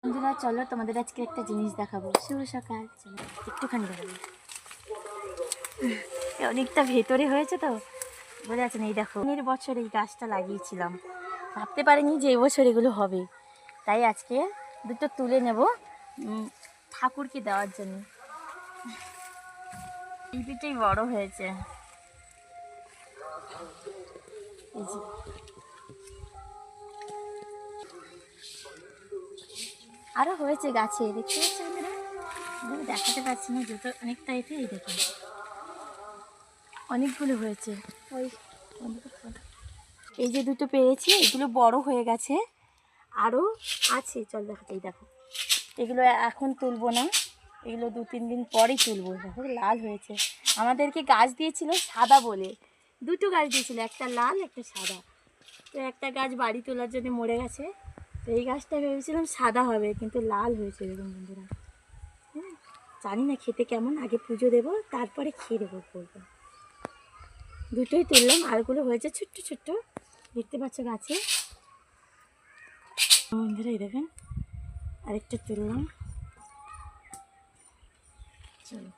বন্ধুরা চলো তোমাদের আজকে একটা জিনিস দেখাবো। শুভ সকাল, চলো একটুখানি দেখাবো। অনেকটা ভেতরে হয়েছে তো বোঝা যাচ্ছে না। এই দেখো, বছর এই গাছটা লাগিয়েছিলাম, ভাবতে পারিনি যে এবছর এগুলো হবে, তাই আজকে দুটো তুলে নেব ঠাকুরকে দেওয়ার জন্য। এই দুটোই বড় হয়েছে, এই যে আরো হয়েছে গাছে, দেখতে পাচ্ছি বন্ধুরা? দেখাতে পারছি না যেহেতু অনেকটা এতে। এই দেখো অনেকগুলো হয়েছে। ওই এই যে দুটো পেরেছি, এগুলো বড় হয়ে গেছে, আরও আছে। চল দেখাতেই, দেখো এগুলো এখন তুলবো না, এগুলো 2-3 দিন পরেই তুলবো। দেখো লাল হয়েছে। আমাদেরকে গাছ দিয়েছিল সাদা বলে, দুটো গাছ দিয়েছিল, একটা লাল একটা সাদা। তো একটা গাছ বাড়ি তোলার জন্য মরে গেছে, তো এই গাছটা ভেবেছিলাম সাদা হবে, কিন্তু লাল হয়েছে। এরকম বন্ধুরা, হ্যাঁ জানি না খেতে কেমন, আগে পুজো দেবো তারপরে খেয়ে দেবো বলবো। দুটোই তুললাম, আরগুলো হয়েছে ছোট্ট ছোট্ট, দেখতে পাচ্ছ গাছে বন্ধুরা। এই দেখেন আরেকটা তুললাম, চলো।